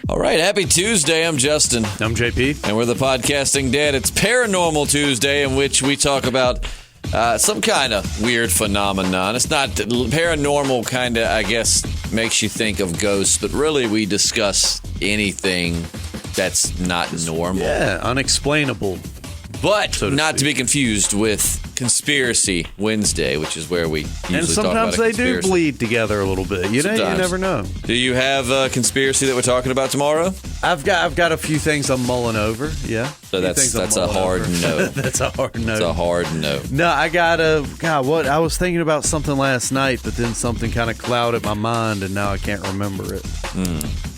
All right, happy Tuesday. I'm Justin. I'm JP. And we're the Podcasting Dead. It's Paranormal Tuesday, in which we talk about some kind of weird phenomenon. It's not paranormal, kind of, I guess, makes you think of ghosts, but really we discuss anything that's not normal. Yeah, unexplainable. But not to be confused with Conspiracy Wednesday, which is where we usually talk about And sometimes they do bleed together a little bit. You never know. Do you have a conspiracy that we're talking about tomorrow? I've got a few things I'm mulling over. Yeah. So that's a hard no. That's a hard no. It's a hard no. No, what? I was thinking about something last night, but then something kind of clouded my mind, and now I can't remember it.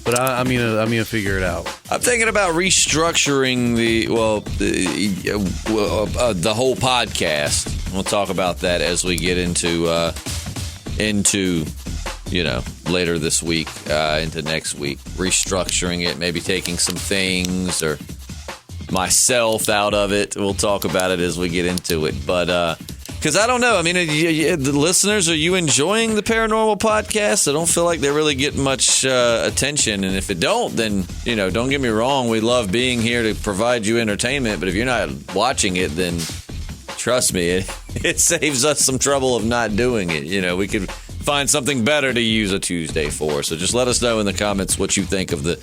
But I'm gonna figure it out. I'm thinking about restructuring the whole podcast. We'll talk about that as we get into later this week, into next week. Restructuring it, maybe taking some things or myself out of it. We'll talk about it as we get into it. But because I don't know. I mean, the listeners, are you enjoying the Paranormal Podcast? I don't feel like they really get much attention. And if it don't, then, don't get me wrong. We love being here to provide you entertainment. But if you're not watching it, then trust me, it saves us some trouble of not doing it. We could find something better to use a Tuesday for. So just let us know in the comments what you think of the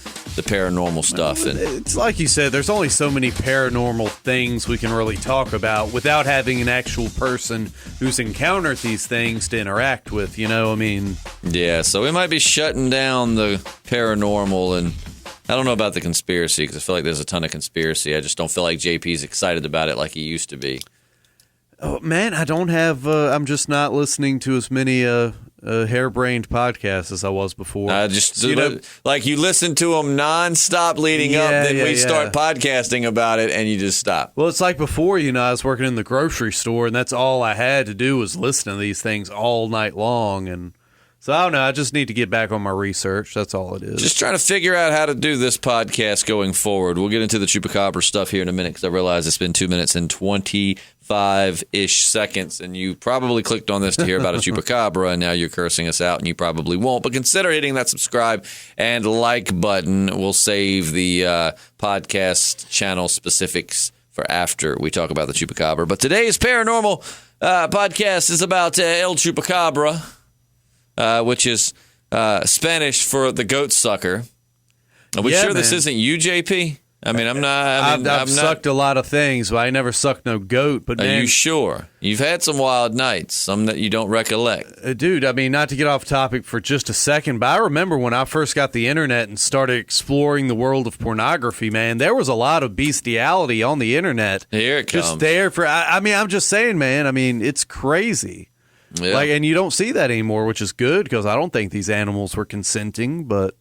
paranormal stuff. And it's like you said, there's only so many paranormal things we can really talk about without having an actual person who's encountered these things to interact with, Yeah, so we might be shutting down the paranormal, and I don't know about the conspiracy, because I feel like there's a ton of conspiracy. I just don't feel like JP's excited about it like he used to be. Oh, man, I don't have, I'm just not listening to as many harebrained podcasts as I was before. Like you listen to them nonstop leading up, then we start podcasting about it, and you just stop. Well, it's like before, I was working in the grocery store, and that's all I had to do was listen to these things all night long, and so I don't know. I just need to get back on my research. That's all it is. Just trying to figure out how to do this podcast going forward. We'll get into the Chupacabra stuff here in a minute, because I realize it's been 2 minutes and 25-ish seconds, and you probably clicked on this to hear about a Chupacabra, and now you're cursing us out, and you probably won't. But consider hitting that subscribe and like button. We'll save the podcast channel specifics for after we talk about the Chupacabra. But today's Paranormal podcast is about El Chupacabra, which is Spanish for the goat sucker. Are we sure this isn't you, JP? I mean, I'm not. I've sucked a lot of things, but I never sucked no goat. But are you sure? You've had some wild nights, some that you don't recollect. Dude, I mean, not to get off topic for just a second, but I remember when I first got the internet and started exploring the world of pornography, man, there was a lot of bestiality on the internet. Here it comes. Just there for, I'm just saying, man, it's crazy. Yeah. And you don't see that anymore, which is good, because I don't think these animals were consenting, But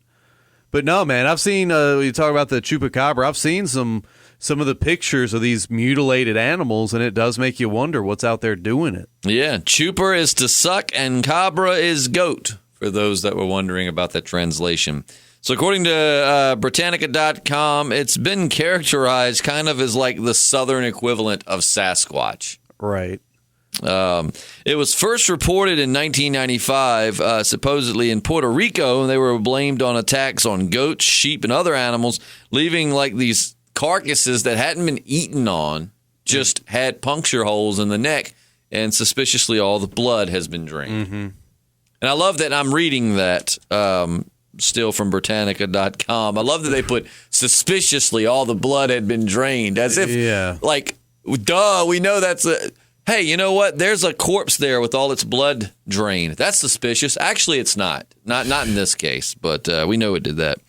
no, man, I've seen, you talk about the Chupacabra, I've seen some of the pictures of these mutilated animals, and it does make you wonder what's out there doing it. Yeah, Chuper is to suck, and Cabra is goat, for those that were wondering about that translation. So according to Britannica.com, it's been characterized kind of as like the southern equivalent of Sasquatch. Right. It was first reported in 1995, supposedly in Puerto Rico, and they were blamed on attacks on goats, sheep, and other animals, leaving like these carcasses that hadn't been eaten on, just had puncture holes in the neck, and suspiciously all the blood has been drained. Mm-hmm. And I love that I'm reading that still from Britannica.com. I love that they put suspiciously all the blood had been drained, as if, like, duh, we know that's a... Hey, you know what? There's a corpse there with all its blood drained. That's suspicious. Actually, it's not. Not in this case, but we know it did that.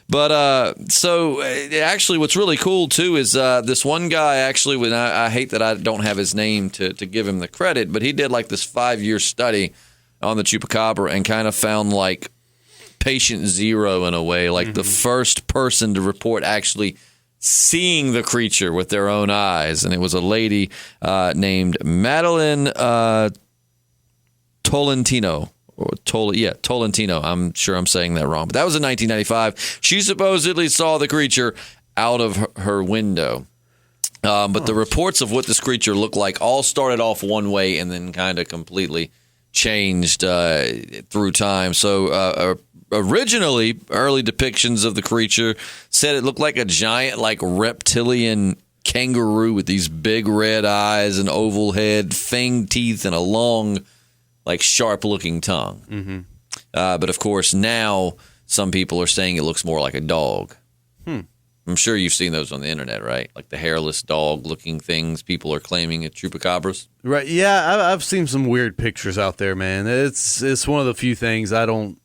But so actually what's really cool, too, is this one guy actually, when I hate that I don't have his name to give him the credit, but he did like this 5-year study on the Chupacabra and kind of found like patient zero in a way, like the first person to report actually seeing the creature with their own eyes. And it was a lady named Madeline Tolentino. Tolentino. I'm sure I'm saying that wrong. But that was in 1995. She supposedly saw the creature out of her window. But the reports of what this creature looked like all started off one way and then kind of completely changed through time. So originally, early depictions of the creature said it looked like a giant, like reptilian kangaroo with these big red eyes, an oval head, fanged teeth, and a long, like sharp-looking tongue. Mm-hmm. But of course, now some people are saying it looks more like a dog. I'm sure you've seen those on the internet, right? Like the hairless dog-looking things people are claiming at Chupacabras. Right? Yeah, I've seen some weird pictures out there, man. It's one of the few things I don't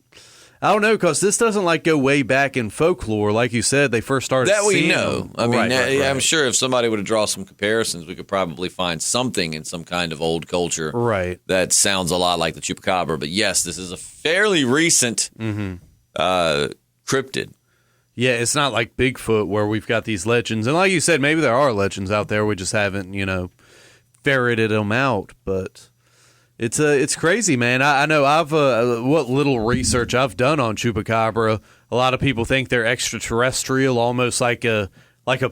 know, because this doesn't like go way back in folklore, like you said. They first started that we seeing know. them. I mean, Right. I'm sure if somebody were to draw some comparisons, we could probably find something in some kind of old culture, right, that sounds a lot like the Chupacabra. But yes, this is a fairly recent cryptid. Yeah, it's not like Bigfoot where we've got these legends. And like you said, maybe there are legends out there. We just haven't, ferreted them out. But it's crazy, man. I know I've what little research I've done on Chupacabra, a lot of people think they're extraterrestrial, almost like a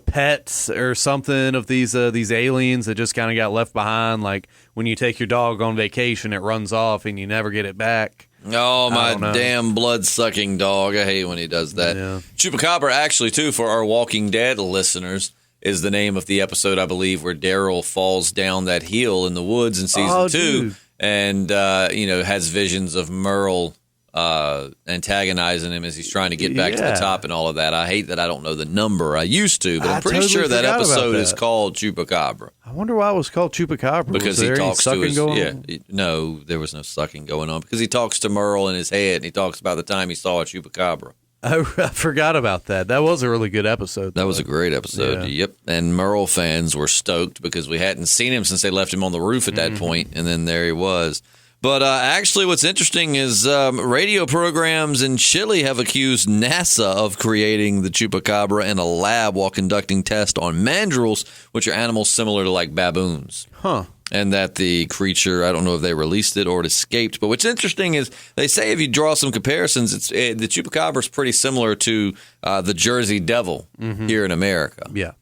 pet or something of these aliens that just kind of got left behind. Like when you take your dog on vacation, it runs off and you never get it back. Oh, my damn blood-sucking dog. I hate when he does that. Yeah. Chupacabra, actually, too, for our Walking Dead listeners, is the name of the episode, I believe, where Daryl falls down that hill in the woods in season 2 dude. and, has visions of Merle antagonizing him as he's trying to get back to the top and all of that. I hate that I don't know the number. I used to, but I'm pretty sure that episode is called Chupacabra. I wonder why it was called Chupacabra. Because was there he talks any to his going on? no, there was no sucking going on because he talks to Merle in his head and he talks about the time he saw a Chupacabra. I forgot about that. That was a really good episode. That was a great episode. Yeah. Yep. And Merle fans were stoked because we hadn't seen him since they left him on the roof at that point, and then there he was. But actually, what's interesting is radio programs in Chile have accused NASA of creating the Chupacabra in a lab while conducting tests on mandrills, which are animals similar to like baboons. Huh. And that the creature, I don't know if they released it or it escaped. But what's interesting is they say if you draw some comparisons, the Chupacabra is pretty similar to the Jersey Devil here in America. Yeah.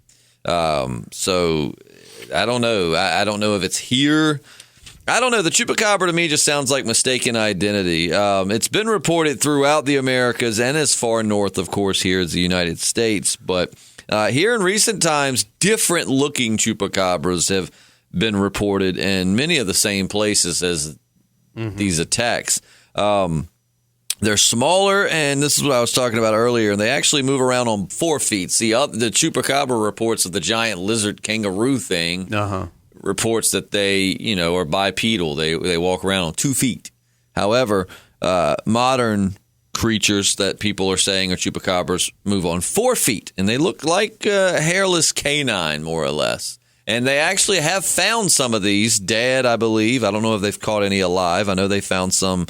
So I don't know. I don't know if it's here. I don't know. The Chupacabra to me just sounds like mistaken identity. It's been reported throughout the Americas and as far north, of course, here as the United States. But here in recent times, different looking Chupacabras have been reported in many of the same places as these attacks. They're smaller, and this is what I was talking about earlier, and they actually move around on 4 feet. See, the Chupacabra reports of the giant lizard kangaroo thing. Reports that they, are bipedal. They walk around on 2 feet. However, modern creatures that people are saying are Chupacabras move on 4 feet, and they look like a hairless canine, more or less. And they actually have found some of these dead, I believe. I don't know if they've caught any alive. I know they found some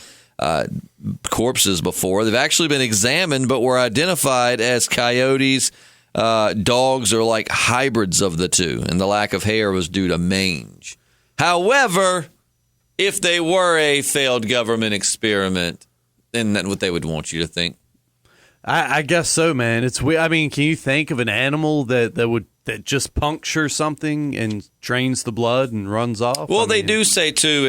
corpses before. They've actually been examined, but were identified as coyotes. Dogs are like hybrids of the two, and the lack of hair was due to mange. However, if they were a failed government experiment, isn't that what they would want you to think? I guess so, man. It's weird. I mean, can you think of an animal that just punctures something and drains the blood and runs off? Well, they do say too,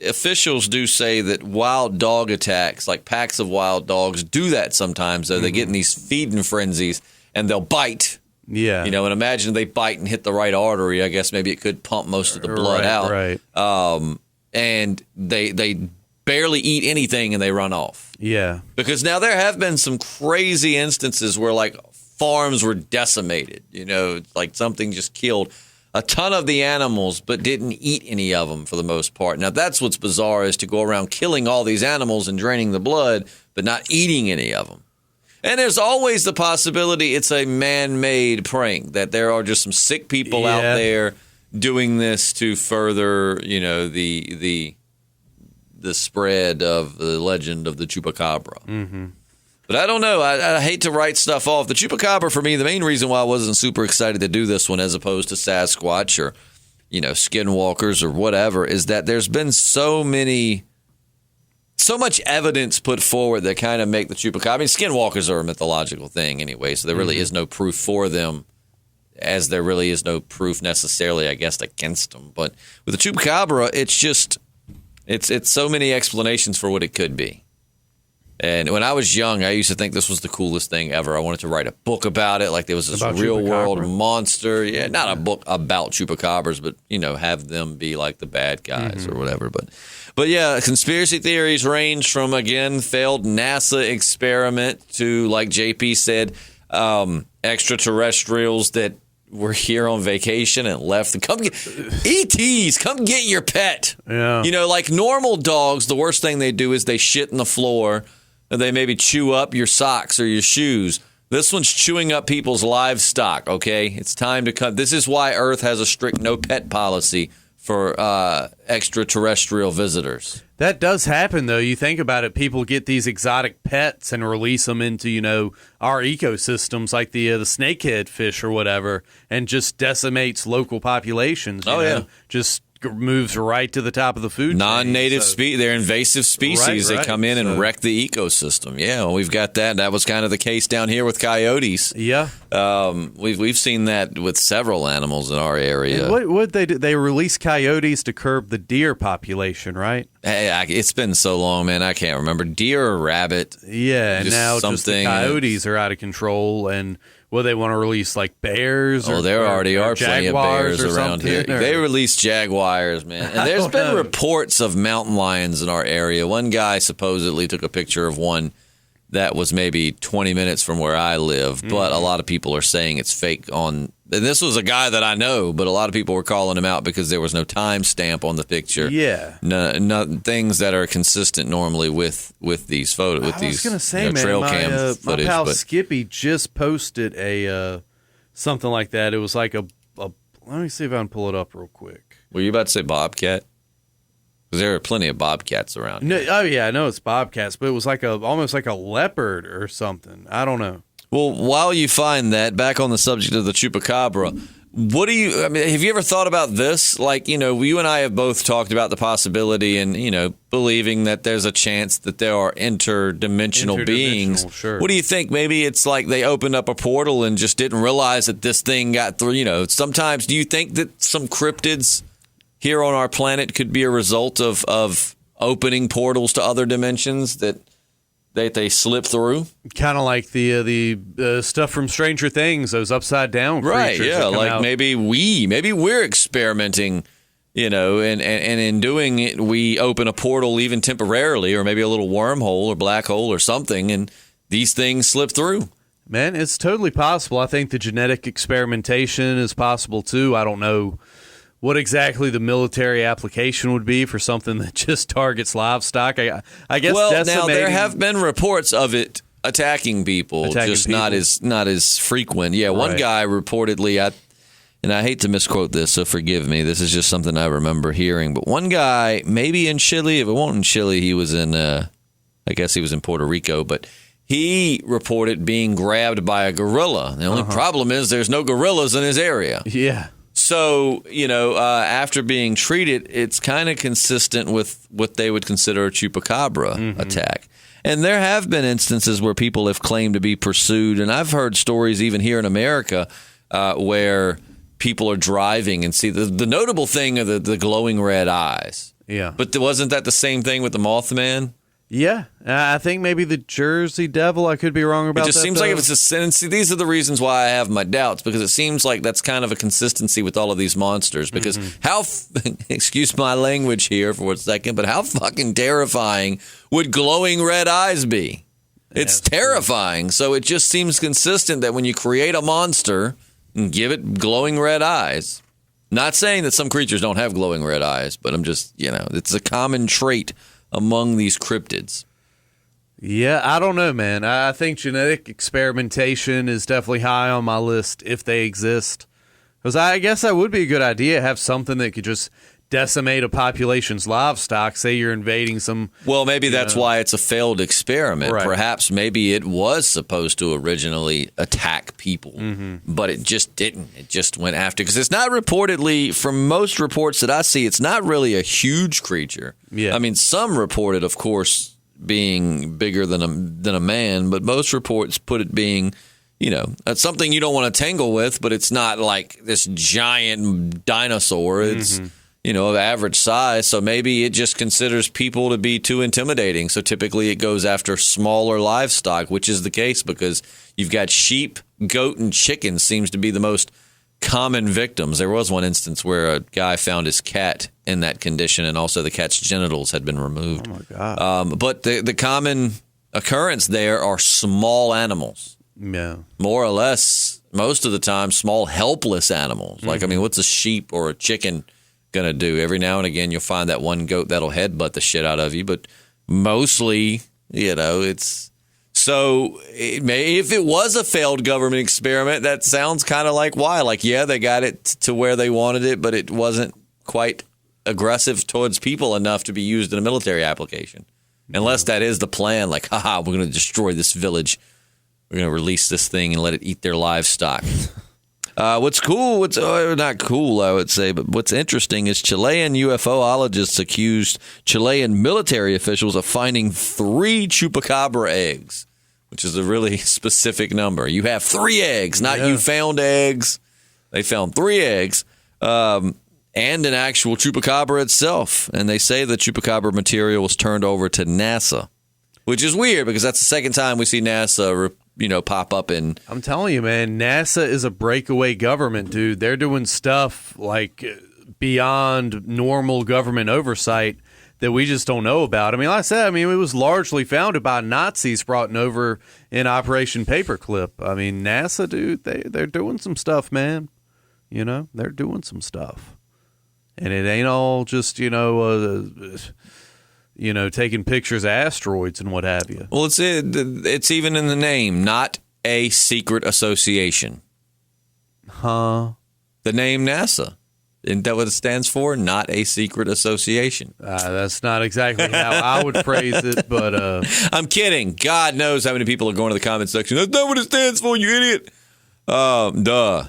officials do say that wild dog attacks, like packs of wild dogs, do that sometimes. Though they get in these feeding frenzies and they'll bite. Yeah, and imagine they bite and hit the right artery. I guess maybe it could pump most of the blood out. Right. And they barely eat anything and they run off. Yeah, because now there have been some crazy instances where like farms were decimated. Like something just killed a ton of the animals, but didn't eat any of them for the most part. Now, that's what's bizarre, is to go around killing all these animals and draining the blood, but not eating any of them. And there's always the possibility it's a man-made prank, that there are just some sick people out there doing this to further, the spread of the legend of the Chupacabra. Mm-hmm. But I don't know. I hate to write stuff off. The Chupacabra, for me, the main reason why I wasn't super excited to do this one as opposed to Sasquatch or, skinwalkers or whatever, is that there's been so much evidence put forward that kind of make the Chupacabra. I mean, skinwalkers are a mythological thing anyway, so there really is no proof for them, as there really is no proof necessarily, I guess, against them. But with the Chupacabra, it's so many explanations for what it could be. And when I was young, I used to think this was the coolest thing ever. I wanted to write a book about it. Like there was this real world monster. Yeah, not a book about chupacabras, but, have them be like the bad guys or whatever. But yeah, conspiracy theories range from, again, failed NASA experiment to, like JP said, extraterrestrials that were here on vacation and left. ETs, come get your pet. Yeah. Like normal dogs, the worst thing they do is they shit in the floor. And they maybe chew up your socks or your shoes. This one's chewing up people's livestock, okay? It's time to cut. This is why Earth has a strict no pet policy for extraterrestrial visitors. That does happen, though. You think about it, people get these exotic pets and release them into, our ecosystems, like the snakehead fish or whatever, and just decimates local populations. You know? Just moves right to the top of the food chain. Non-native species, they're invasive species. Right. They come in and wreck the ecosystem. Yeah, well, we've got that. That was kind of the case down here with coyotes. Yeah, we've seen that with several animals in our area. And what they do? They release coyotes to curb the deer population, right? Hey, it's been so long, man. I can't remember. Deer or rabbit? Yeah, and now just the coyotes are out of control and. Well, they want to release like bears. There already are plenty of bears around here. They release jaguars, man. And there's been reports of mountain lions in our area. One guy supposedly took a picture of one that was maybe 20 minutes from where I live, but a lot of people are saying it's fake and this was a guy that I know, but a lot of people were calling him out because there was no time stamp on the picture. Yeah. No, things that are consistent normally with these photos, with these trail cam footage. My pal Skippy just posted a something like that. It was like a let me see if I can pull it up real quick. Were you about to say bobcat? Because there are plenty of bobcats around here. No, I know it's bobcats, but it was like almost like a leopard or something. I don't know. Well, while you find that, back on the subject of the chupacabra, have you ever thought about this? Like, you and I have both talked about the possibility and, believing that there's a chance that there are interdimensional beings. Sure. What do you think? Maybe it's like they opened up a portal and just didn't realize that this thing got through. Sometimes, do you think that some cryptids here on our planet could be a result of opening portals to other dimensions that they slip through? Kind of like the stuff from Stranger Things, those upside down creatures. Right, yeah, like out. maybe we're experimenting, and in doing it, we open a portal even temporarily, or maybe a little wormhole or black hole or something, and these things slip through. Man, it's totally possible. I think the genetic experimentation is possible too. I don't know what exactly the military application would be for something that just targets livestock. I guess. Well, now there have been reports of it attacking people, not as frequent. Yeah, one guy reportedly, and I hate to misquote this, so forgive me. This is just something I remember hearing. But one guy, maybe in Chile, if it wasn't in Chile, he was in, I guess he was in Puerto Rico, but he reported being grabbed by a gorilla. The only problem is there's no gorillas in his area. Yeah. So, after being treated, it's kind of consistent with what they would consider a chupacabra attack. And there have been instances where people have claimed to be pursued. And I've heard stories even here in America where people are driving and see the notable thing are the glowing red eyes. Yeah. But wasn't that the same thing with the Mothman? Yeah, I think maybe the Jersey Devil. I could be wrong about that. It just seems like if it's a sentence. These are the reasons why I have my doubts, because it seems like that's kind of a consistency with all of these monsters. Because excuse my language here for a second, but how fucking terrifying would glowing red eyes be? It's terrifying. True. So it just seems consistent that when you create a monster and give it glowing red eyes, not saying that some creatures don't have glowing red eyes, but I'm just, it's a common trait among these cryptids. Yeah, I don't know, man. I think genetic experimentation is definitely high on my list if they exist. Because I guess that would be a good idea, have something that could just decimate a population's livestock. Say you're invading some... Well, maybe that's why it's a failed experiment. Right. Perhaps maybe it was supposed to originally attack people, but it just didn't. It just went after... Because it's not reportedly, from most reports that I see, it's not really a huge creature. Yeah. I mean, some reported, of course, being bigger than a man, but most reports put it being... it's something you don't want to tangle with, but it's not like this giant dinosaur. It's of average size. So maybe it just considers people to be too intimidating. So typically it goes after smaller livestock, which is the case because you've got sheep, goat, and chicken seems to be the most common victims. There was one instance where a guy found his cat in that condition, and also the cat's genitals had been removed. Oh, my God. But the common occurrence there are small animals. Yeah. More or less, most of the time, small, helpless animals. Like, what's a sheep or a chicken going to do? Every now and again, you'll find that one goat that'll headbutt the shit out of you, but mostly, it's... So if it was a failed government experiment, that sounds kind of like why. Like, yeah, they got it to where they wanted it, but it wasn't quite aggressive towards people enough to be used in a military application. Unless that is the plan, like, haha, we're going to destroy this village. We're going to release this thing and let it eat their livestock. What's cool, not cool, I would say, but what's interesting is Chilean UFOologists accused Chilean military officials of finding 3 chupacabra eggs, which is a really specific number. You have 3 eggs, not you found eggs. They found 3 eggs and an actual chupacabra itself. And they say the chupacabra material was turned over to NASA, which is weird because that's the second time we see NASA pop up in. I'm telling you, man, NASA is a breakaway government, dude. They're doing stuff like beyond normal government oversight that we just don't know about. Like I said, it was largely founded by Nazis brought over in Operation Paperclip. NASA, dude, they're doing some stuff, man. They're doing some stuff. And it ain't all just, taking pictures of asteroids and what have you. Well, it's even in the name, not a secret association. Huh? The name NASA. Isn't that what it stands for? Not a secret association. That's not exactly how I would phrase it, but... I'm kidding. God knows how many people are going to the comment section. That's not what it stands for, you idiot. Duh.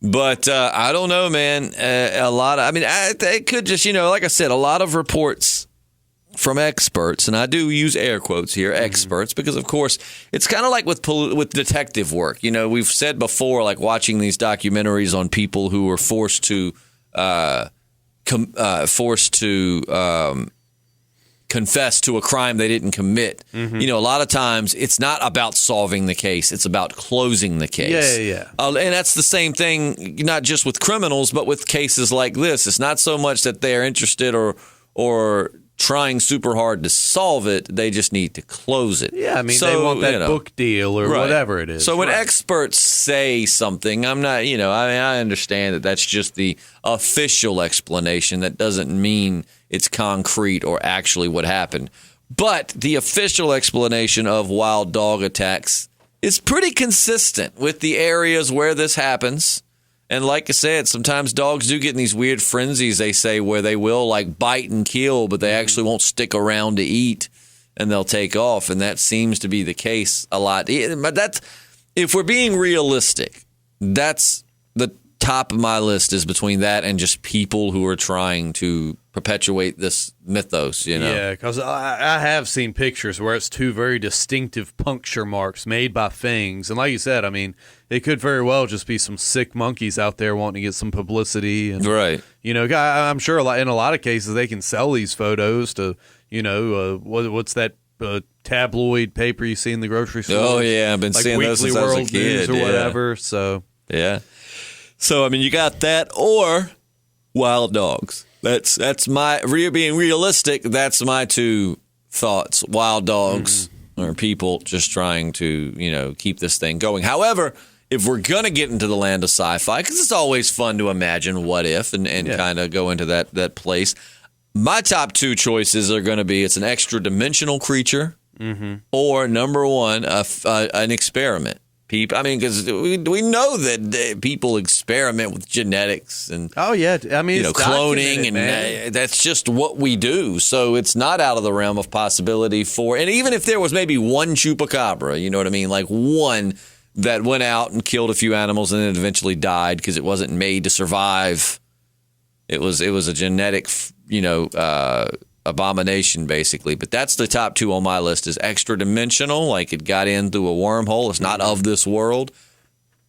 But I don't know, man. A lot of... it could just, like I said, a lot of reports from experts, and I do use air quotes here, experts, because of course it's kind of like with detective work. We've said before, like watching these documentaries on people who were forced to confess to a crime they didn't commit. A lot of times it's not about solving the case; it's about closing the case. Yeah. And that's the same thing, not just with criminals, but with cases like this. It's not so much that they're interested or trying super hard to solve it, they just need to close it. Yeah, they want that book deal or whatever it is. So when experts say something, I'm not, I understand that that's just the official explanation. That doesn't mean it's concrete or actually what happened. But the official explanation of wild dog attacks is pretty consistent with the areas where this happens. And like I said, sometimes dogs do get in these weird frenzies, they say, where they will like bite and kill, but they actually won't stick around to eat and they'll take off. And that seems to be the case a lot. But that's, if we're being realistic, that's the top of my list, is between that and just people who are trying to perpetuate this mythos, Yeah, because I have seen pictures where it's 2 very distinctive puncture marks made by fangs. And like you said, it could very well just be some sick monkeys out there wanting to get some publicity. And, right. I'm sure in a lot of cases they can sell these photos to, what's that tabloid paper you see in the grocery store? Oh, yeah. I've been seeing those since I was a kid. News or whatever. So, yeah. So, you got that or wild dogs. That's my being realistic. That's my 2 thoughts. Wild dogs or people just trying to keep this thing going. However, if we're gonna get into the land of sci-fi, because it's always fun to imagine what if and kind of go into that place. My top 2 choices are going to be it's an extra dimensional creature or number 1 an experiment. Because we know that people experiment with genetics and it's cloning, and man. That's just what we do. So it's not out of the realm of possibility for. And even if there was maybe one chupacabra, you know what I mean, like one that went out and killed a few animals and then eventually died because it wasn't made to survive. It was a genetic, abomination, basically. But that's the top 2 on my list, is extra dimensional, like it got in through a wormhole. It's not of this world.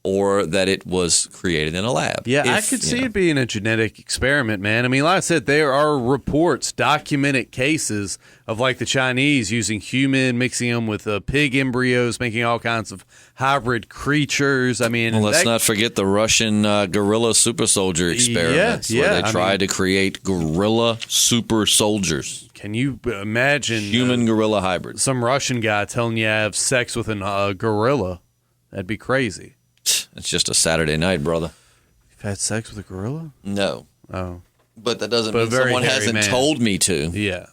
or that it was created in a lab. Yeah, I could see it being a genetic experiment, man. I mean, like I said, there are reports, documented cases of like the Chinese using human, mixing them with pig embryos, making all kinds of hybrid creatures. I mean, well, let's not forget the Russian gorilla super soldier experiments where they tried to create gorilla super soldiers. Can you imagine human gorilla hybrids? Some Russian guy telling you to have sex with a gorilla. That'd be crazy. It's just a Saturday night, brother. You've had sex with a gorilla? No. Oh. But that doesn't mean someone hasn't told me to. Yeah.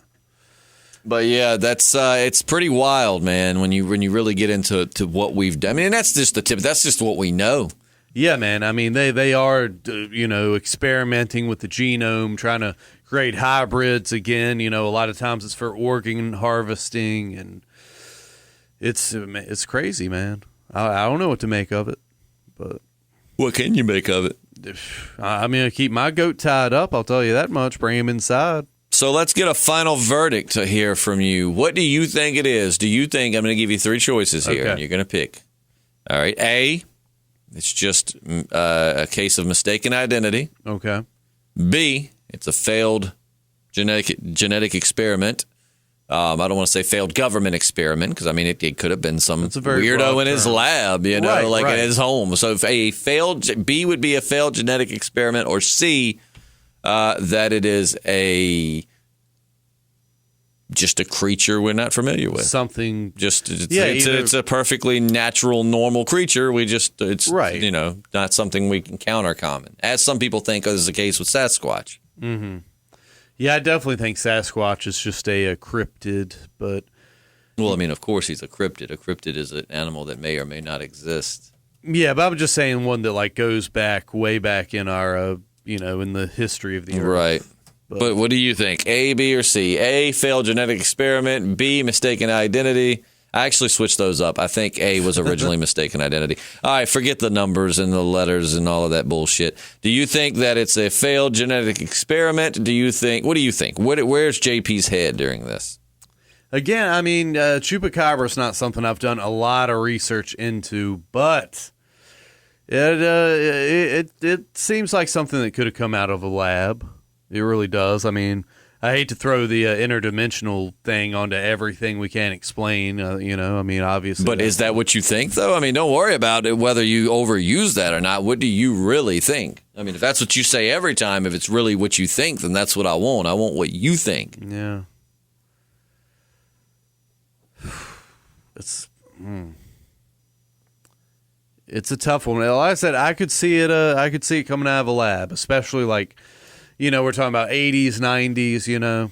But yeah, that's it's pretty wild, man, when you really get into what we've done. I mean, that's just the tip. That's just what we know. Yeah, man. I mean, they are, experimenting with the genome, trying to create hybrids again. A lot of times it's for organ harvesting, and it's crazy, man. I don't know what to make of it, but what can you make of it? I'm going to keep my goat tied up. I'll tell you that much. Bring him inside. So let's get a final verdict to hear from you. What do you think it is? Do you think I'm going to give you three choices here, and you're going to pick? All right. A, it's just a case of mistaken identity. Okay. B, it's a failed genetic experiment. I don't want to say failed government experiment because, I mean, it could have been some weirdo in his lab, in his home. So if B would be a failed genetic experiment, or C, that it is just a creature we're not familiar with. Something. It's a perfectly natural, normal creature. It's not something we can count or common, as some people think is the case with Sasquatch. Mm-hmm. Yeah, I definitely think Sasquatch is just a cryptid, but... Well, I mean, of course he's a cryptid. A cryptid is an animal that may or may not exist. Yeah, but I'm just saying one that, goes way back in our, in the history of the Earth. Right. But what do you think? A, B, or C? A, failed genetic experiment. B, mistaken identity. I actually switched those up. I think A was originally mistaken identity. All right, forget the numbers and the letters and all of that bullshit. Do you think that it's a failed genetic experiment? What do you think? Where's JP's head during this? Again, I mean, Chupacabra is not something I've done a lot of research into, but it seems like something that could have come out of a lab. It really does. I mean, I hate to throw the interdimensional thing onto everything we can't explain, I mean, obviously. But is that what you think, though? I mean, don't worry about it, whether you overuse that or not. What do you really think? I mean, if that's what you say every time, if it's really what you think, then that's what I want. I want what you think. Yeah. It's a tough one. Like I said, I could see it coming out of a lab, especially we're talking about 80s, 90s,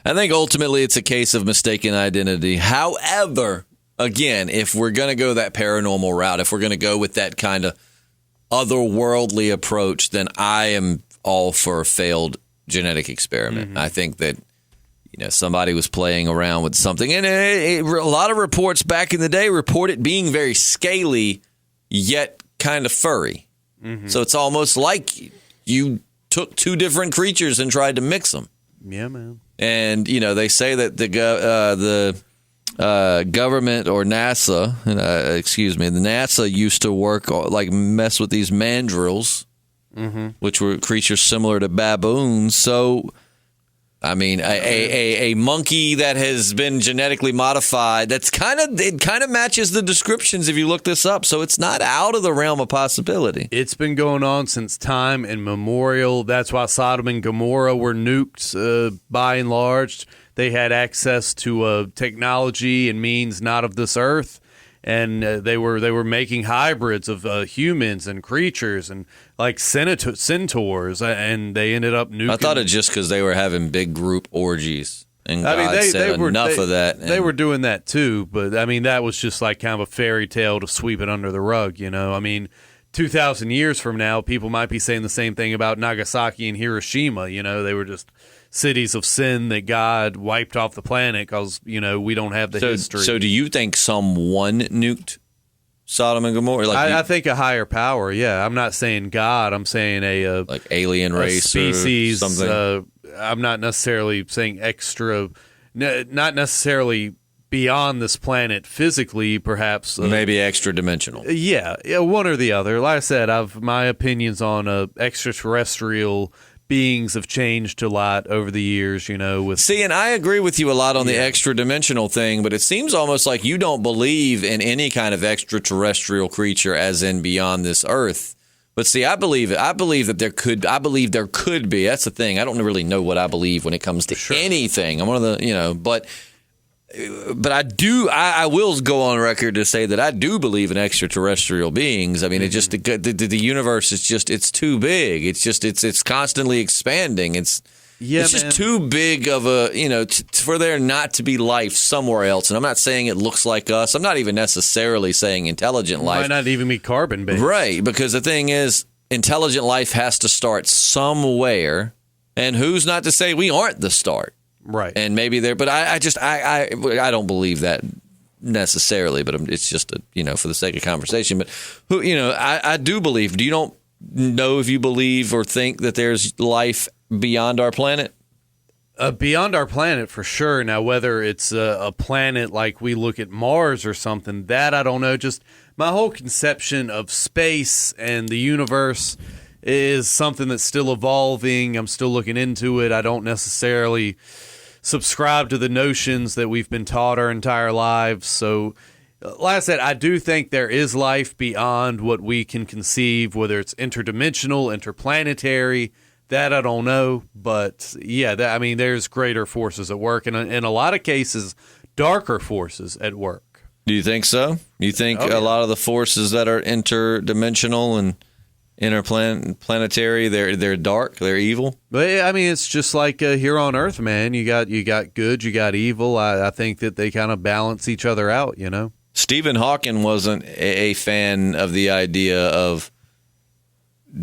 I think ultimately it's a case of mistaken identity. However, again, if we're going to go that paranormal route, if we're going to go with that kind of otherworldly approach, then I am all for a failed genetic experiment. Mm-hmm. I think that somebody was playing around with something. And a lot of reports back in the day report it being very scaly, yet kind of furry. Mm-hmm. So it's almost like you took two different creatures and tried to mix them. Yeah, man. And, they say that the government or NASA, the NASA used to work, mess with these mandrills, mm-hmm. which were creatures similar to baboons. So, I mean, a monkey that has been genetically modified, it kind of matches the descriptions if you look this up. So it's not out of the realm of possibility. It's been going on since time immemorial. That's why Sodom and Gomorrah were nuked by and large. They had access to technology and means not of this earth. And they were making hybrids of humans and creatures and centaurs, and they ended up nuking. I thought it just because they were having big group orgies, and God said enough of that. They were doing that too, but I mean that was just kind of a fairy tale to sweep it under the rug. I mean, 2,000 years from now, people might be saying the same thing about Nagasaki and Hiroshima. They were just cities of sin that God wiped off the planet because, we don't have the history. So do you think someone nuked Sodom and Gomorrah? I think a higher power, yeah. I'm not saying God. I'm saying a alien race species, or something. I'm not necessarily saying extra, not necessarily beyond this planet physically, perhaps. Maybe extra-dimensional. Yeah, one or the other. Like I said, my opinions on extraterrestrial beings have changed a lot over the years, See, and I agree with you a lot on the extra-dimensional thing, but it seems almost like you don't believe in any kind of extraterrestrial creature as in beyond this Earth. But see, I believe it. I believe there could be. That's the thing. I don't really know what I believe when it comes to anything. I'm one of the, but I do. I will go on record to say that I do believe in extraterrestrial beings. I mean, it just the universe is it's too big. It's constantly expanding. It's just too big of a for there not to be life somewhere else. And I'm not saying it looks like us. I'm not even necessarily saying intelligent life. Might not even be carbon based, right? Because the thing is, intelligent life has to start somewhere, and who's not to say we aren't the start? Right. And maybe there, but I don't believe that necessarily, but it's just for the sake of conversation. But I do believe. Do you don't know if you believe or think that there's life beyond our planet? Beyond our planet, for sure. Now, whether it's a planet like we look at Mars or something, that I don't know. Just my whole conception of space and the universe is something that's still evolving. I'm still looking into it. I don't necessarily subscribe to the notions that we've been taught our entire lives. So, like I said, I do think there is life beyond what we can conceive, whether it's interdimensional, interplanetary. That I don't know. But, yeah, there's greater forces at work. And in a lot of cases, darker forces at work. Do you think so? You think a lot of the forces that are interdimensional and interplanetary, they're dark, they're evil? But it's just like here on Earth, man. You got good, you got evil. I think that they kind of balance each other out, Stephen Hawking wasn't a fan of the idea of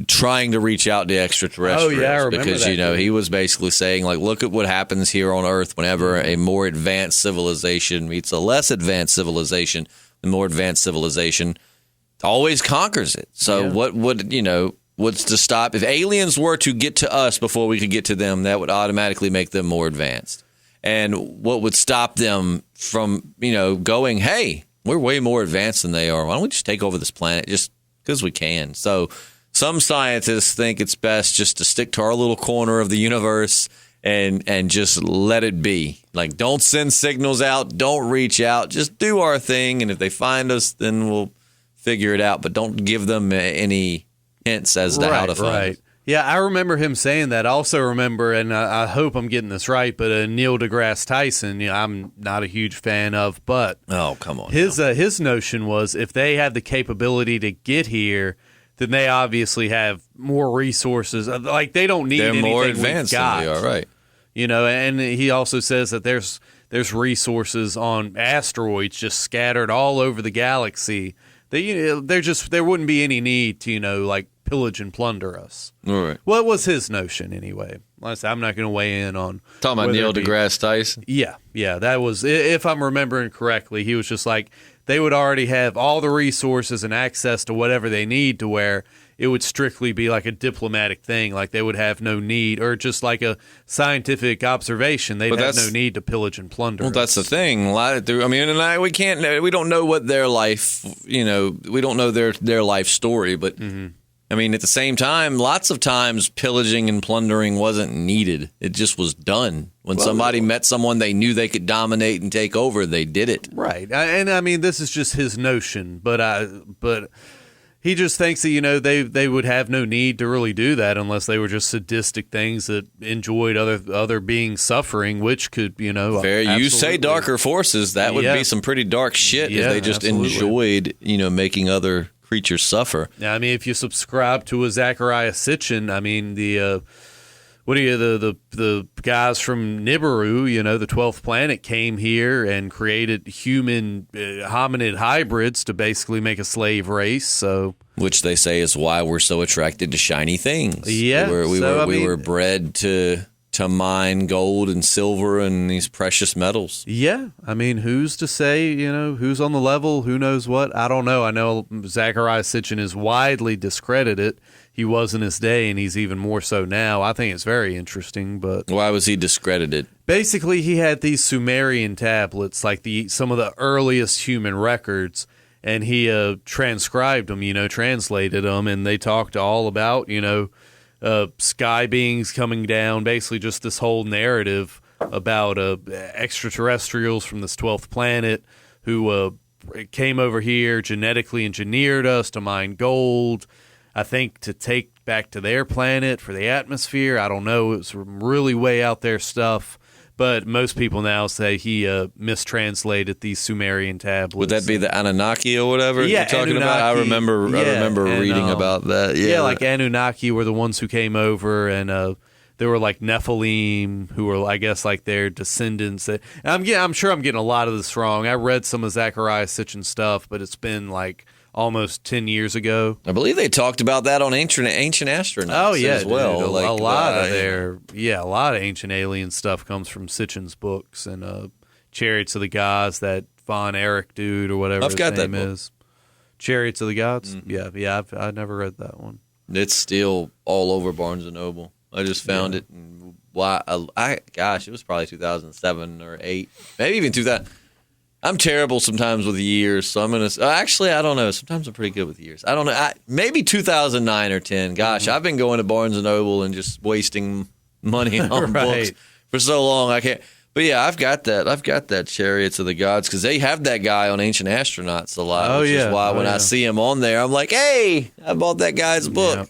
trying to reach out to extraterrestrials. Oh, yeah, I remember because that. He was basically saying, like, look at what happens here on Earth whenever a more advanced civilization meets a less advanced civilization. The more advanced civilization always conquers it. So what would, what's to stop? If aliens were to get to us before we could get to them, that would automatically make them more advanced. And what would stop them from, going, hey, we're way more advanced than they are. Why don't we just take over this planet just because we can? So some scientists think it's best just to stick to our little corner of the universe and just let it be. Like, don't send signals out. Don't reach out. Just do our thing. And if they find us, then we'll figure it out, but don't give them any hints as to how to find it. Yeah, I remember him saying that. I also remember, and I hope I'm getting this right, but Neil deGrasse Tyson, I'm not a huge fan of, but oh, come on, his notion was if they had the capability to get here, then they obviously have more resources. Like, they don't need anything more advanced we've got. Than we are, right? And he also says that there's resources on asteroids just scattered all over the galaxy. There wouldn't be any need to, pillage and plunder us. All right. What was his notion anyway? I'm not going to weigh in on. Talking about Neil deGrasse Tyson? Yeah. That was, if I'm remembering correctly, he was just like, they would already have all the resources and access to whatever they need to where it would strictly be like a diplomatic thing. Like, they would have no need, or just like a scientific observation. They'd have no need to pillage and plunder. Well, that's the thing. We don't know what their life, we don't know their life story, but at the same time, lots of times pillaging and plundering wasn't needed. It just was done. When somebody met someone they knew they could dominate and take over, they did it. Right. And this is just his notion, but he just thinks that, they would have no need to really do that unless they were just sadistic things that enjoyed other beings suffering, which could, Fair. You say darker forces, that would be some pretty dark shit if they just enjoyed, making other creatures suffer. Yeah, if you subscribe to a Zecharia Sitchin, the guys from Nibiru, the 12th planet, came here and created human hominid hybrids to basically make a slave race. So, which they say is why we're so attracted to shiny things. Yeah, we were bred to to mine gold and silver and these precious metals. Yeah. I mean, who's to say, who's on the level? Who knows what? I don't know. I know Zecharia Sitchin is widely discredited. He was in his day, and he's even more so now. I think it's very interesting. But why was he discredited? Basically, he had these Sumerian tablets, like some of the earliest human records, and he transcribed them, translated them, and they talked all about, sky beings coming down, basically just this whole narrative about extraterrestrials from this 12th planet who came over here, genetically engineered us to mine gold, I think to take back to their planet for the atmosphere. I don't know. It was really way out there stuff. But most people now say he mistranslated these Sumerian tablets. Would that be the Anunnaki or whatever you're talking Anunnaki, about? I remember reading about that. Yeah, like Anunnaki were the ones who came over, and there were like Nephilim, who were, I guess, like their descendants. I'm sure I'm getting a lot of this wrong. I read some of Zecharia Sitchin stuff, but it's been like almost 10 years ago. I believe they talked about that on ancient astronauts as well. Dude, a lot of ancient alien stuff comes from Sitchin's books and Chariots of the Gods, that Von Erich dude or whatever his name is. Chariots of the Gods? Mm-hmm. Yeah, I've never read that one. It's still all over Barnes & Noble. I just found it. And it was probably 2007 or 8, maybe even 2000. I'm terrible sometimes with years, so I'm going to... Actually, I don't know. Sometimes I'm pretty good with years. I don't know. Maybe 2009 or 10. Gosh, I've been going to Barnes & Noble and just wasting money on books for so long. I can't... But yeah, I've got that Chariots of the Gods, because they have that guy on Ancient Astronauts a lot, which is why when I see him on there, I'm like, hey, I bought that guy's book.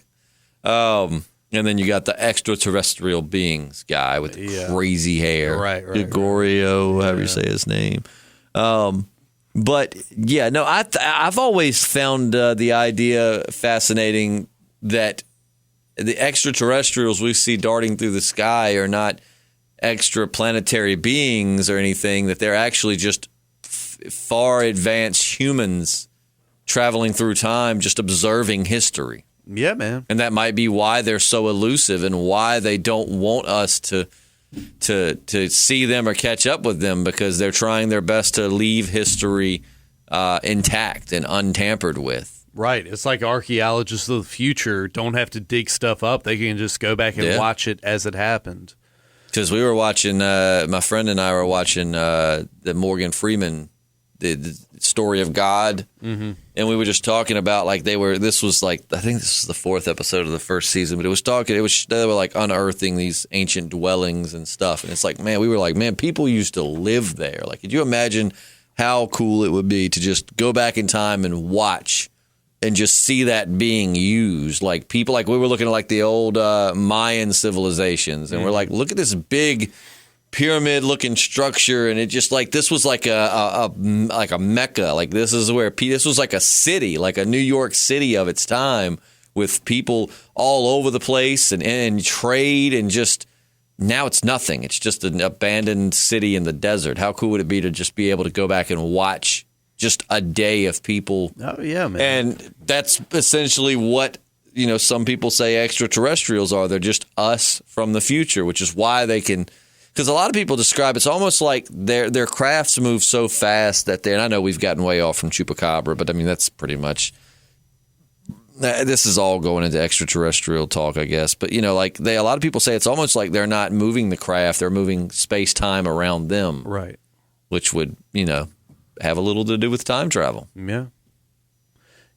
Yeah. And then you got the extraterrestrial beings guy with the crazy hair. Right. Gregorio, however you say his name. But yeah, no, I've always found the idea fascinating that the extraterrestrials we see darting through the sky are not extraplanetary beings or anything, that they're actually just far advanced humans traveling through time, just observing history. Yeah, man. And that might be why they're so elusive and why they don't want us to see them or catch up with them, because they're trying their best to leave history intact and untampered with. Right. It's like archaeologists of the future don't have to dig stuff up. They can just go back and watch it as it happened. Because we were watching, my friend and I were watching the Morgan Freeman, the story of God. Mm-hmm. And we were just talking about, like, this was like, I think this was the 4th episode of the first season, but they were like unearthing these ancient dwellings and stuff. And it's like, man, we were like, man, people used to live there. Like, could you imagine how cool it would be to just go back in time and watch and just see that being used? Like, people, like, we were looking at like the old Mayan civilizations, and we're like, look at this big pyramid-looking structure, and it just like, this was like a mecca. Like, this was like a city, like a New York City of its time, with people all over the place and trade, and just now it's nothing. It's just an abandoned city in the desert. How cool would it be to just be able to go back and watch just a day of people? Oh yeah, man. And that's essentially what, some people say extraterrestrials are. They're just us from the future, which is why they can. Because a lot of people describe it's almost like their crafts move so fast that and I know we've gotten way off from Chupacabra, but I mean, that's pretty much, this is all going into extraterrestrial talk, I guess. But, a lot of people say it's almost like they're not moving the craft, they're moving space-time around them. Right. Which would, have a little to do with time travel. Yeah.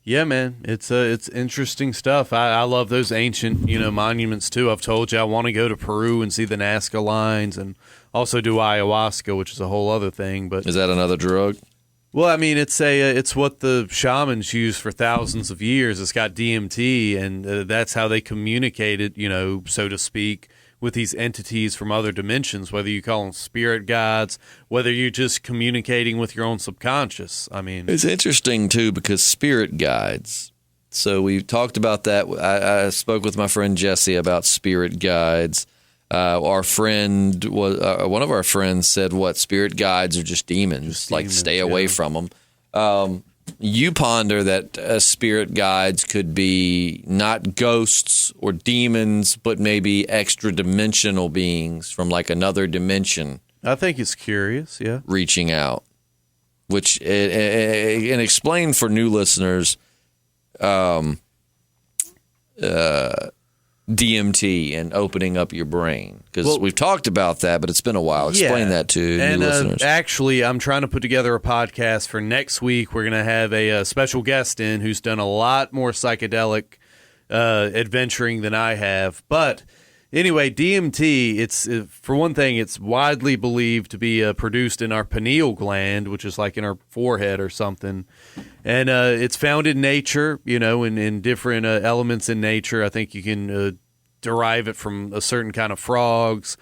Yeah, man, it's interesting stuff. I love those ancient, monuments too. I've told you I want to go to Peru and see the Nazca lines, and also do ayahuasca, which is a whole other thing. But is that another drug? Well, I mean, it's what the shamans used for thousands of years. It's got DMT, and that's how they communicated, so to speak, with these entities from other dimensions, whether you call them spirit guides, whether you're just communicating with your own subconscious. I mean, it's interesting too, because spirit guides. So we talked about that. I spoke with my friend Jesse about spirit guides. Our friend one of our friends said, "What, spirit guides are just demons? Stay away from them." you ponder that spirit guides could be not ghosts or demons, but maybe extra dimensional beings from like another dimension. I think it's curious, yeah. Reaching out, which and explain for new listeners, DMT and opening up your brain, because we've talked about that, but it's been a while. Explain that to new listeners. Actually, I'm trying to put together a podcast for next week. We're going to have a special guest in who's done a lot more psychedelic adventuring than I have. But anyway, DMT, it's for one thing, it's widely believed to be produced in our pineal gland, which is like in our forehead or something. And it's found in nature, in different elements in nature. I think you can derive it from a certain kind of frogs.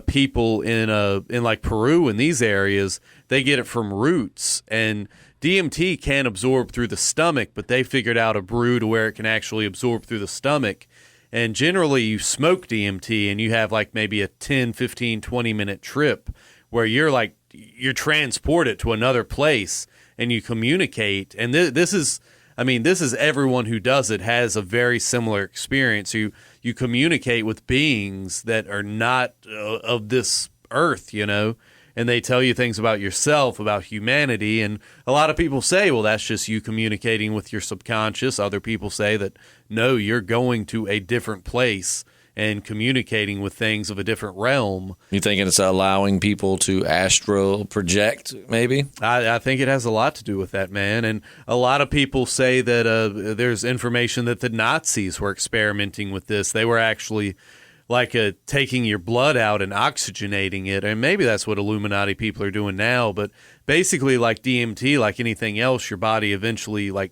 People in like Peru and these areas, they get it from roots. And DMT can absorb through the stomach, but they figured out a brew to where it can actually absorb through the stomach. And generally, you smoke DMT and you have like maybe a 10, 15, 20-minute trip where you're transported to another place and you communicate. And this is everyone who does it has a very similar experience. You communicate with beings that are not of this earth, and they tell you things about yourself, about humanity. And a lot of people say, well, that's just you communicating with your subconscious. Other people say that, no, you're going to a different place and communicating with things of a different realm. You thinking it's allowing people to astral project, maybe? I think it has a lot to do with that, man. And a lot of people say that there's information that the Nazis were experimenting with this. They were actually like taking your blood out and oxygenating it. And maybe that's what Illuminati people are doing now. But basically, like DMT, like anything else, your body eventually like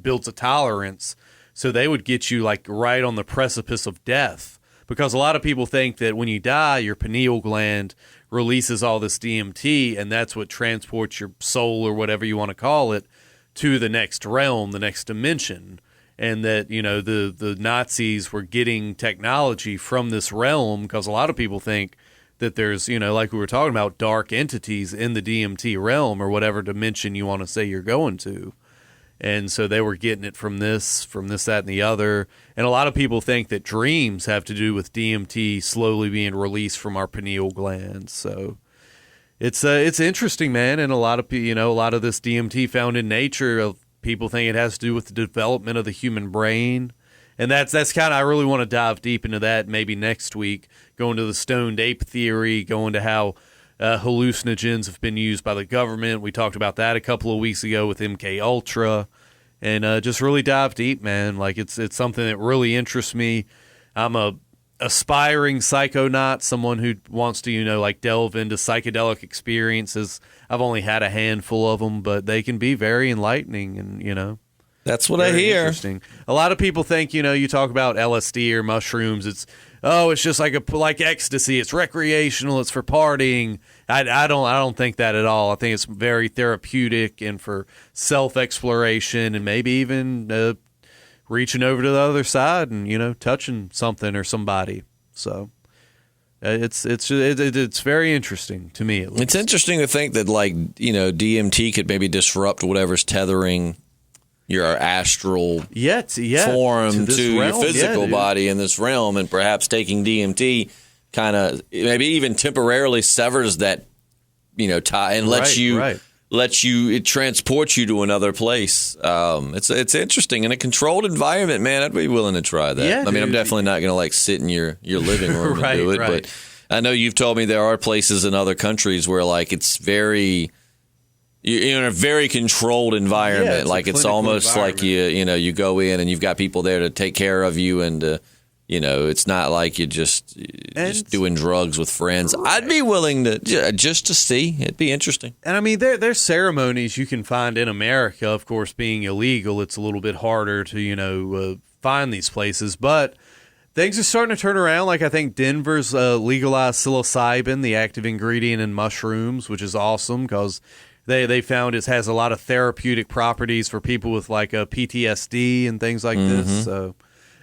builds a tolerance. So they would get you like right on the precipice of death. Because a lot of people think that when you die, your pineal gland releases all this DMT, and that's what transports your soul, or whatever you want to call it, to the next realm, the next dimension. And that, the Nazis were getting technology from this realm, because a lot of people think that there's, like we were talking about, dark entities in the DMT realm, or whatever dimension you want to say you're going to. And so they were getting it from this, that, and the other. And a lot of people think that dreams have to do with DMT slowly being released from our pineal glands. So it's interesting, man. And a lot of this DMT found in nature, people think it has to do with the development of the human brain. And that's kind of, I really want to dive deep into that maybe next week, going to the stoned ape theory, going to how hallucinogens have been used by the government. We talked about that a couple of weeks ago with MK Ultra, and just really dive deep, man. Like it's something that really interests me. I'm a aspiring psychonaut, someone who wants to, like delve into psychedelic experiences. I've only had a handful of them, but they can be very enlightening, and that's what I hear. Interesting. A lot of people think, you talk about LSD or mushrooms, it's just like ecstasy. It's recreational. It's for partying. I don't think that at all. I think it's very therapeutic and for self-exploration, and maybe even reaching over to the other side and touching something or somebody. So it's very interesting to me. At least. It's interesting to think that DMT could maybe disrupt whatever's tethering your astral form to your physical body in this realm, and perhaps taking DMT kind of maybe even temporarily severs that tie and lets it transports you to another place. It's interesting in a controlled environment, man. I'd be willing to try that. Yeah, I'm definitely not going to sit in your living room and do it, but I know you've told me there are places in other countries where it's very. You're in a very controlled environment. It's almost like you go in and you've got people there to take care of you, and it's not like you're just doing drugs with friends. I'd be willing to just to see. It'd be interesting. And I mean, there's ceremonies you can find in America. Of course, being illegal, it's a little bit harder to find these places, but things are starting to turn around. I think Denver's legalized psilocybin, the active ingredient in mushrooms, which is awesome because they found it has a lot of therapeutic properties for people with a PTSD and things like this. So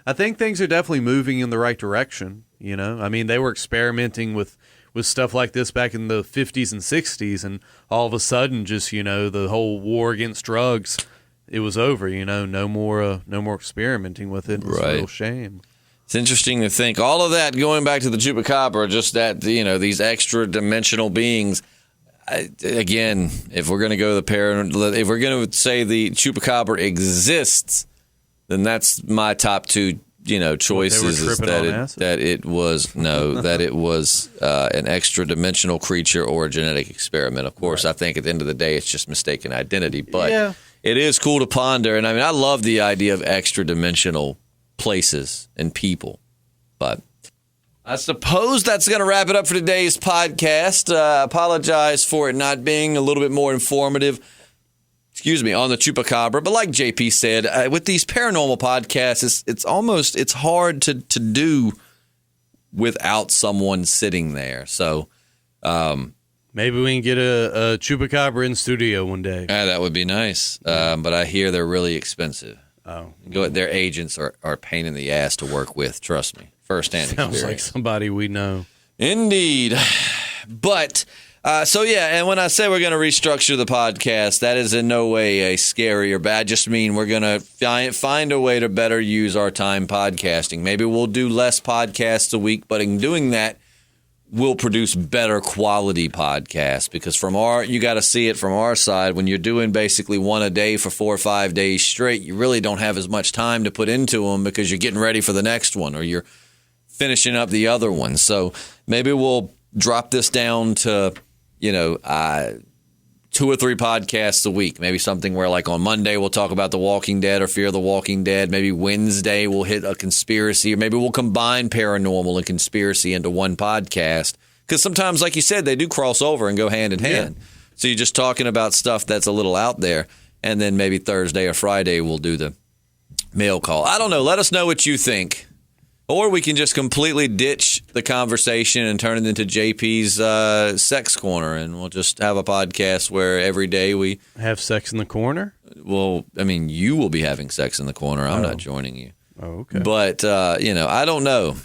I think things are definitely moving in the right direction. I mean, they were experimenting with with stuff like this back in the 50s and 60s, and all of a sudden, just the whole war against drugs, it was over. No more experimenting with it. It's a real shame. It's interesting to think all of that going back to the Chupacabra, just that these extra dimensional beings. Again, if we're going to go if we're going to say the Chupacabra exists, then that's my top two choices is that it was an extra dimensional creature or a genetic experiment. Of course, I think at the end of the day, it's just mistaken identity. But it is cool to ponder, and I love the idea of extra dimensional places and people. But I suppose that's going to wrap it up for today's podcast. Apologize for it not being a little bit more informative. On the Chupacabra. But like JP said, with these paranormal podcasts, it's hard to do without someone sitting there. So maybe we can get a Chupacabra in studio one day. That would be nice. But I hear they're really expensive. Oh, their agents are a pain in the ass to work with. Trust me, firsthand experience. Sounds like somebody we know. Indeed, but. And when I say we're going to restructure the podcast, that is in no way a scary or bad. I just mean we're going to find a way to better use our time podcasting. Maybe we'll do less podcasts a week, but in doing that, we'll produce better quality podcasts because you got to see it from our side. When you're doing basically one a day for 4 or 5 days straight, you really don't have as much time to put into them because you're getting ready for the next one or you're finishing up the other one. So maybe we'll drop this down to 2 or 3 podcasts a week. Maybe something where like on Monday we'll talk about The Walking Dead or Fear the Walking Dead. Maybe Wednesday we'll hit a conspiracy, or maybe we'll combine paranormal and conspiracy into one podcast. Because sometimes, like you said, they do cross over and go hand in hand. So you're just talking about stuff that's a little out there. And then maybe Thursday or Friday we'll do the mail call. I don't know. Let us know what you think. Or we can just completely ditch the conversation and turn it into JP's Sex Corner, and we'll just have a podcast where every day we have sex in the corner. Well, you will be having sex in the corner. I'm not joining you. Oh, okay. But I don't know.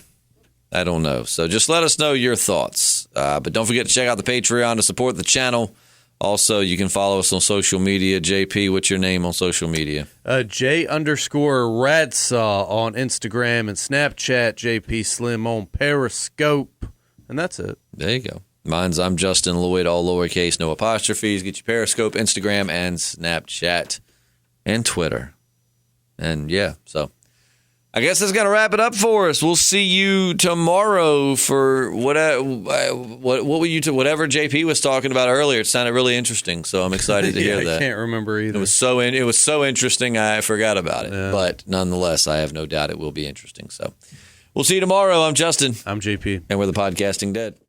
So just let us know your thoughts. But don't forget to check out the Patreon to support the channel. Also, you can follow us on social media. JP, what's your name on social media? J_Radsaw on Instagram and Snapchat. JPSLIM on Periscope. And that's it. There you go. Mine's I'm Justin Lloyd, all lowercase, no apostrophes. Get your Periscope, Instagram, and Snapchat, and Twitter. And so I guess that's going to wrap it up for us. We'll see you tomorrow for whatever JP was talking about earlier. It sounded really interesting, so I'm excited to hear that. I can't remember either. It was so interesting I forgot about it. Yeah. But nonetheless, I have no doubt it will be interesting. So we'll see you tomorrow. I'm Justin. I'm JP. And we're the Podcasting Dead.